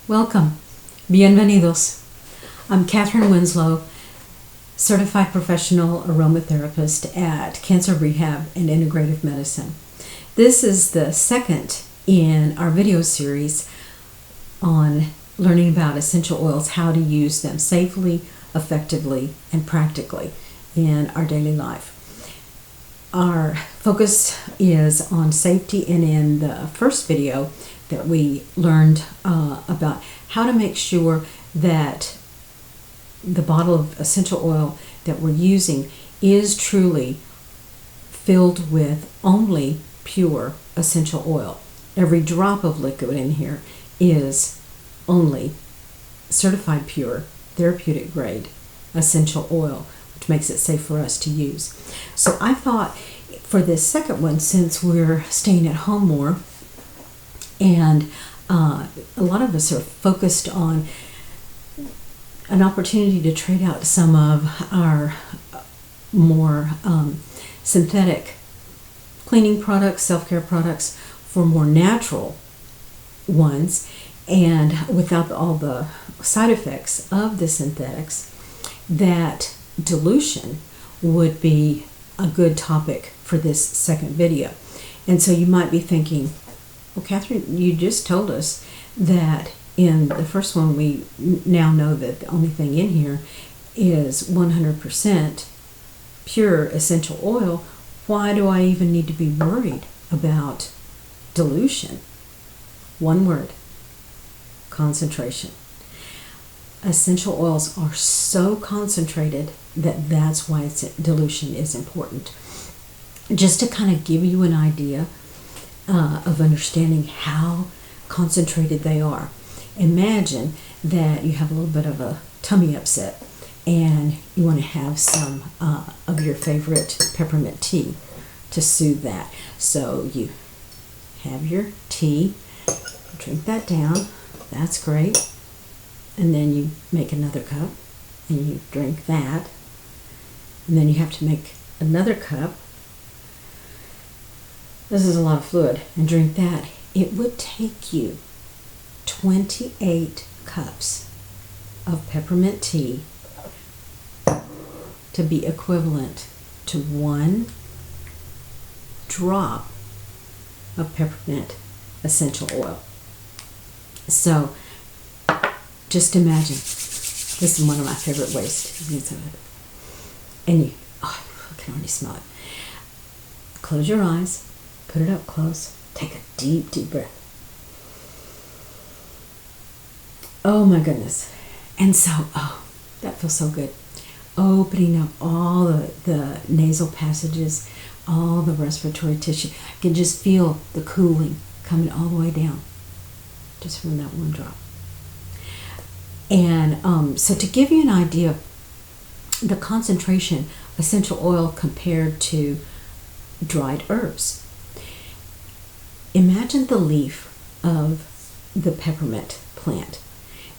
Welcome. Bienvenidos. I'm Catherine Winslow, certified professional aromatherapist at Cancer Rehab and Integrative Medicine. This is the second in our video series on learning about essential oils, how to use them safely, effectively, and practically in our daily life. Our focus is on safety, and in the first video that we learned about how to make sure that the bottle of essential oil that we're using is truly filled with only pure essential oil. Every drop of liquid in here is only certified pure, therapeutic grade essential oil, which makes it safe for us to use. So I thought for this second one, since we're staying at home more, and a lot of us are focused on an opportunity to trade out some of our more synthetic cleaning products, self-care products, for more natural ones, and without all the side effects of the synthetics, that dilution would be a good topic for this second video. And so you might be thinking, well, Catherine, you just told us that in the first one we now know that the only thing in here is 100% pure essential oil. Why do I even need to be worried about dilution? One word: concentration. Essential oils are so concentrated that's why dilution is important. Just to kind of give you an idea of understanding how concentrated they are. Imagine that you have a little bit of a tummy upset and you want to have some of your favorite peppermint tea to soothe that. So you have your tea, drink that down, that's great, and then you make another cup and you drink that, and then you have to make another cup. This is a lot of fluid, and drink that. It would take you 28 cups of peppermint tea to be equivalent to 1 drop of peppermint essential oil. So just imagine, this is one of my favorite ways to use it. And I can already smell it. Close your eyes. Put it up close. Take a deep, deep breath. Oh my goodness. And so, that feels so good. Opening up all the nasal passages, all the respiratory tissue. I can just feel the cooling coming all the way down just from that one drop. And so to give you an idea, the concentration essential oil compared to dried herbs. Imagine the leaf of the peppermint plant.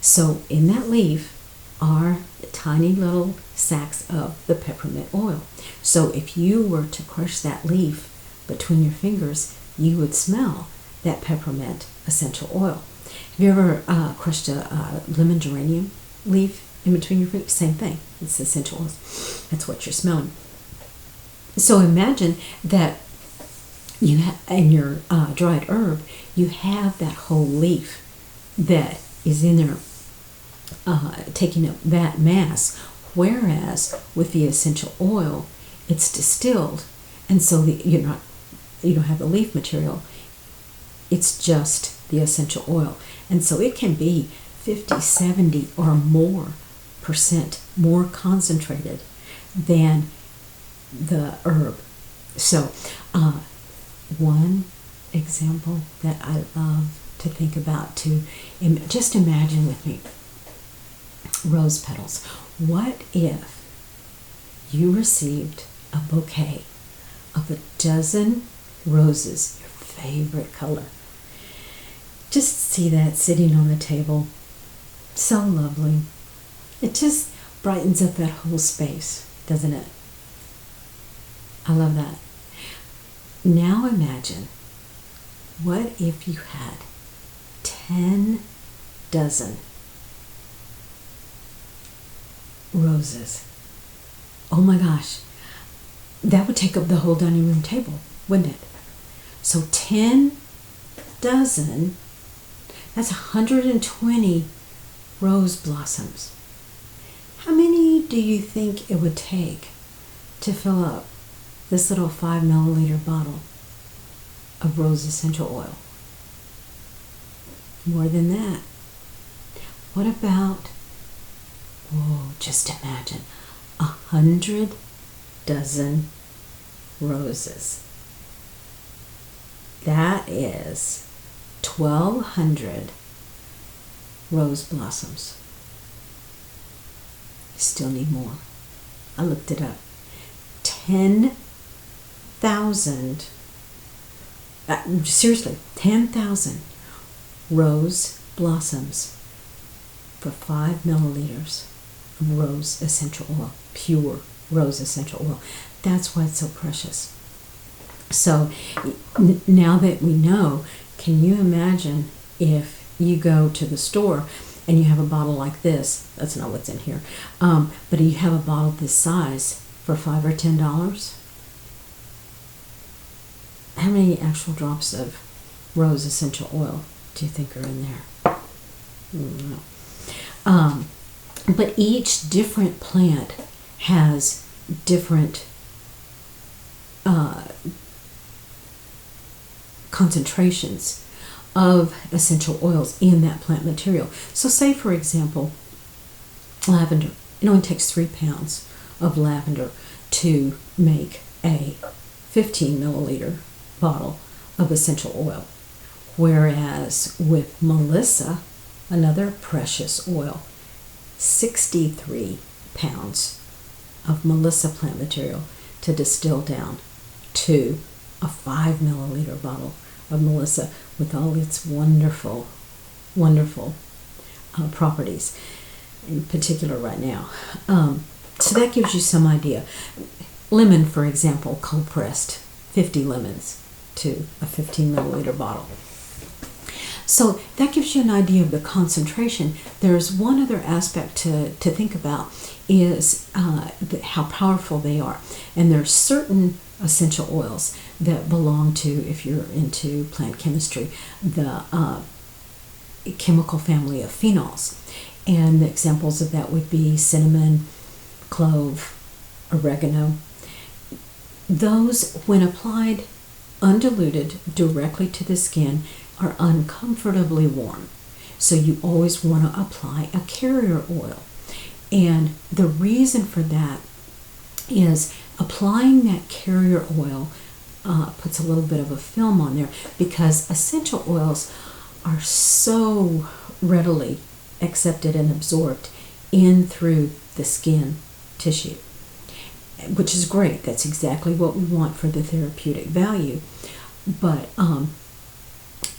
So in that leaf are tiny little sacs of the peppermint oil. So if you were to crush that leaf between your fingers, you would smell that peppermint essential oil. Have you ever crushed a lemon geranium leaf in between your fingers? Same thing. It's essential oils. That's what you're smelling. So imagine that you in your dried herb, you have that whole leaf that is in there taking up that mass, whereas with the essential oil, it's distilled, and so you don't have the leaf material. It's just the essential oil, and so it can be 50, 70 or more % more concentrated than the herb. So one example that I love to think about, just imagine with me rose petals. What if you received a bouquet of a dozen roses, your favorite color? Just see that sitting on the table. So lovely. It just brightens up that whole space, doesn't it? I love that. Now imagine, what if you had 10 dozen roses. Oh my gosh, that would take up the whole dining room table, wouldn't it? So 10 dozen, that's 120 rose blossoms. How many do you think it would take to fill up this little 5 milliliter bottle of rose essential oil? More than that. What about, whoa, just imagine, 100 dozen roses. That is 1,200 rose blossoms. You still need more. I looked it up. 10,000, seriously, 10,000 rose blossoms for 5 milliliters of rose essential oil, pure rose essential oil. That's why it's so precious. So now that we know, can you imagine if you go to the store and you have a bottle like this? That's not what's in here, but you have a bottle this size for $5 or $10. How many actual drops of rose essential oil do you think are in there? No. But each different plant has different concentrations of essential oils in that plant material. So say, for example, lavender. It only takes 3 pounds of lavender to make a 15 milliliter bottle of essential oil. Whereas with Melissa, another precious oil, 63 pounds of Melissa plant material to distill down to a 5 milliliter bottle of Melissa with all its wonderful, wonderful properties, in particular right now. So that gives you some idea. Lemon, for example, cold pressed, 50 lemons to a 15 milliliter bottle. So that gives you an idea of the concentration. There's one other aspect to think about is how powerful they are. And there are certain essential oils that belong to, if you're into plant chemistry, the chemical family of phenols. And the examples of that would be cinnamon, clove, oregano. Those, when applied undiluted directly to the skin, are uncomfortably warm. So you always want to apply a carrier oil. And the reason for that is applying that carrier oil puts a little bit of a film on there, because essential oils are so readily accepted and absorbed in through the skin tissue, which is great. That's exactly what we want for the therapeutic value. But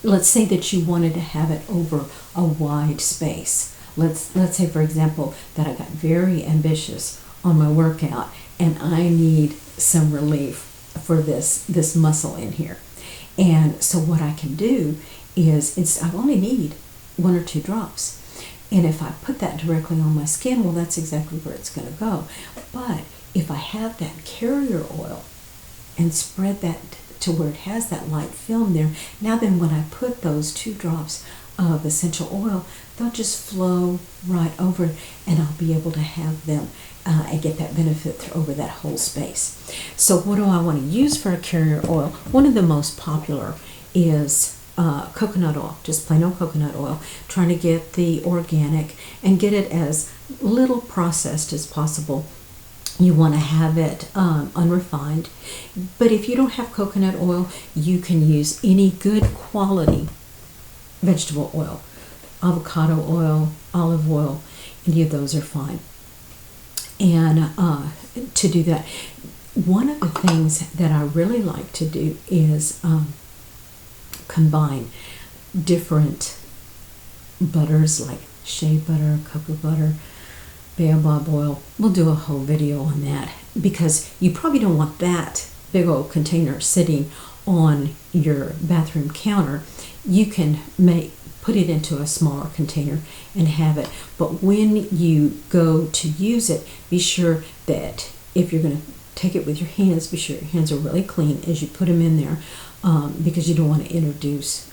let's say that you wanted to have it over a wide space. Let's say, for example, that I got very ambitious on my workout and I need some relief for this muscle in here. And so what I can do is I only need 1 or 2 drops. And if I put that directly on my skin, well, that's exactly where it's going to go. But if I have that carrier oil and spread that to where it has that light film there, now then when I put those 2 drops of essential oil, they'll just flow right over and I'll be able to have them and get that benefit over that whole space. So what do I want to use for a carrier oil? One of the most popular is coconut oil, just plain old coconut oil, trying to get the organic and get it as little processed as possible. You want to have it unrefined. But if you don't have coconut oil, you can use any good quality vegetable oil. Avocado oil, olive oil, any of those are fine. And to do that, one of the things that I really like to do is combine different butters like shea butter, cocoa butter, baobab oil. We'll do a whole video on that, because you probably don't want that big old container sitting on your bathroom counter. You can put it into a smaller container and have it. But when you go to use it, be sure that if you're going to take it with your hands, be sure your hands are really clean as you put them in there, because you don't want to introduce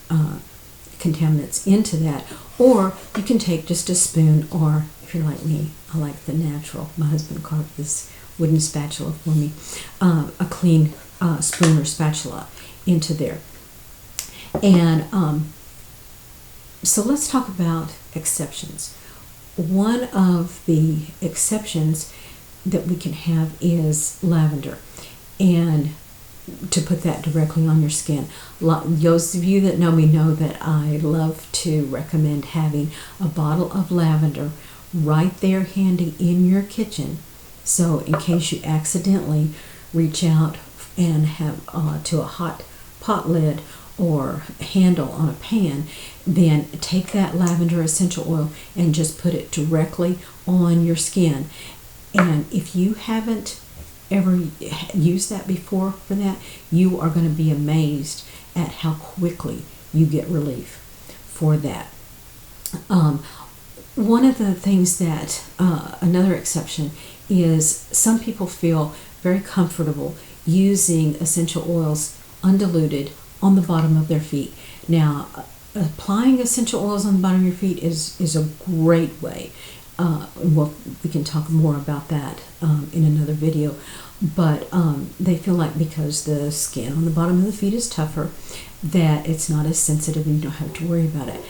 contaminants into that. Or you can take just a spoon, or if you're like me, I like the natural. My husband carved this wooden spatula for me, a clean spoon or spatula into there. And so let's talk about exceptions. One of the exceptions that we can have is lavender, and to put that directly on your skin. Those of you that know me know that I love to recommend having a bottle of lavender right there handy in your kitchen, so in case you accidentally reach out and have to a hot pot lid or handle on a pan, then take that lavender essential oil and just put it directly on your skin. And if you haven't ever used that before for that, you are going to be amazed at how quickly you get relief for that. One of the things that, another exception is, some people feel very comfortable using essential oils undiluted on the bottom of their feet. Now, applying essential oils on the bottom of your feet is a great way. We can talk more about that in another video. But they feel like because the skin on the bottom of the feet is tougher, that it's not as sensitive and you don't have to worry about it.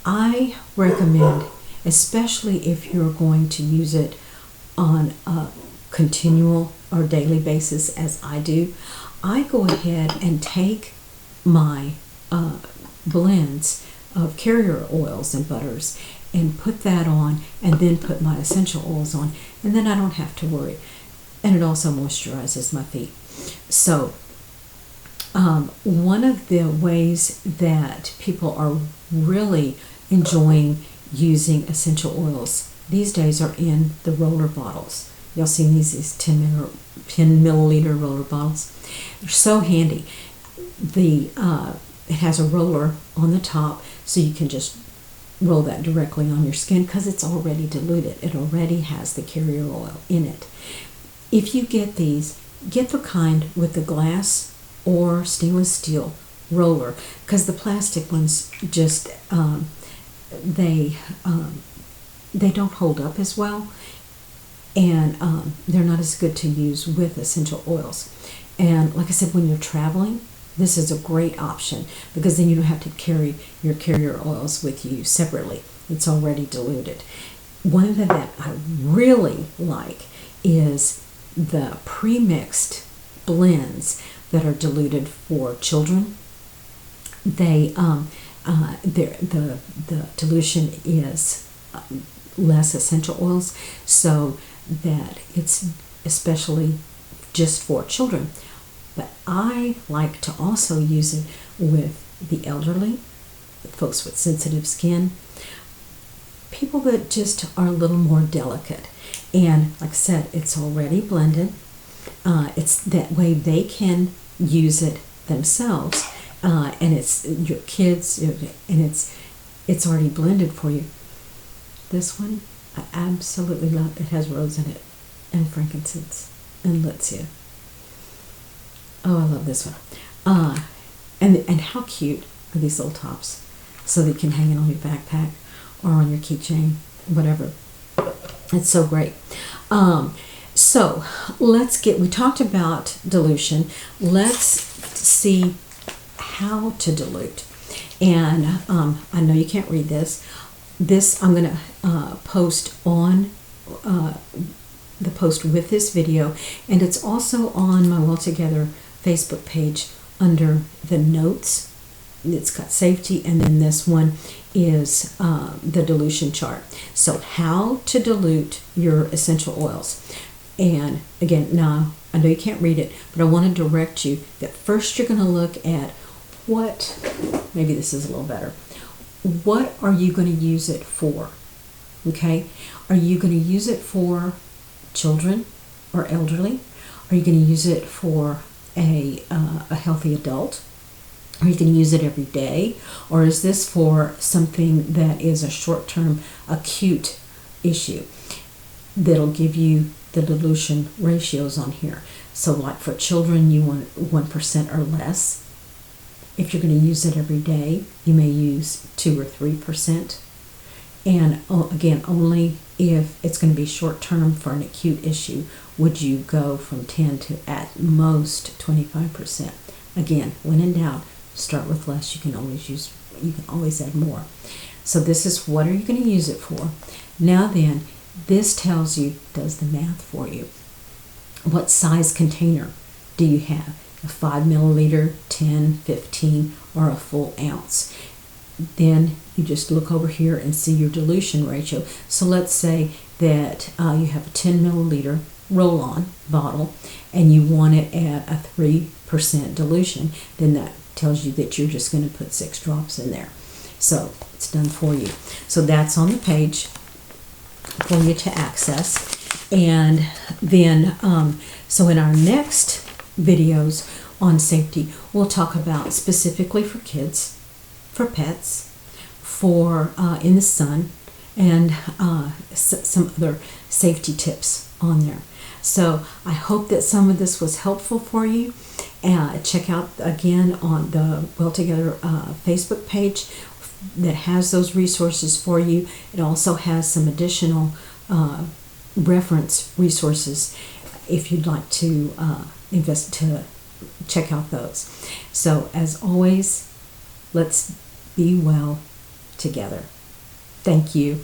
I recommend, especially if you're going to use it on a continual or daily basis, as I do, I go ahead and take my blends of carrier oils and butters and put that on, and then put my essential oils on, and then I don't have to worry. And it also moisturizes my feet. So one of the ways that people are really enjoying using essential oils these days are in the roller bottles. Y'all seen these 10 milliliter roller bottles? They're so handy. It has a roller on the top, so you can just roll that directly on your skin because it's already diluted. It already has the carrier oil in it. If you get these, get the kind with the glass or stainless steel roller, because the plastic ones just they don't hold up as well, and they're not as good to use with essential oils. And like I said, when you're traveling, this is a great option, because then you don't have to carry your carrier oils with you separately. It's already diluted. One thing that I really like is the pre-mixed blends that are diluted for children. The dilution is less essential oils, so that it's especially just for children. But I like to also use it with the elderly, folks with sensitive skin, people that just are a little more delicate. And like I said, it's already blended. It's that way they can use it themselves, and it's your kids, and it's already blended for you. This one I absolutely love. It has rose in it, and frankincense, and lutsia. Oh, I love this one. And how cute are these little tops, so that you can hang it on your backpack or on your keychain, whatever. It's so great. So we talked about dilution. Let's see how to dilute. And I know you can't read this. This I'm going to post on the post with this video, and it's also on my Well Together Facebook page under the notes. It's got safety, and then this one is the dilution chart. So how to dilute your essential oils. And again, now I know you can't read it, but I want to direct you that first you're going to look at maybe this is a little better. What are you going to use it for? Okay, are you going to use it for children or elderly? Are you going to use it for a healthy adult? Are you going to use it every day? Or is this for something that is a short-term acute issue that'll give you the dilution ratios on here? So like for children, you want 1% or less. If you're going to use it every day, you may use 2 or 3%. And again, only if it's going to be short-term for an acute issue would you go from 10 to at most 25%. Again, when in doubt, start with less. You can always add more. So this is what are you going to use it for. Now then, this tells you, does the math for you. What size container do you have? A 5 milliliter, 10, 15, or a full ounce? Then you just look over here and see your dilution ratio. So let's say that you have a 10 milliliter roll-on bottle and you want it at a 3% dilution. Then that tells you that you're just going to put 6 drops in there. So it's done for you. So that's on the page for you to access. And then, so in our next videos on safety, we'll talk about specifically for kids, for pets, for in the sun, and some other safety tips on there. So I hope that some of this was helpful for you. Check out again on the Well Together Facebook page that has those resources for you. It also has some additional reference resources if you'd like to check out those. So as always, let's be well together. Thank you.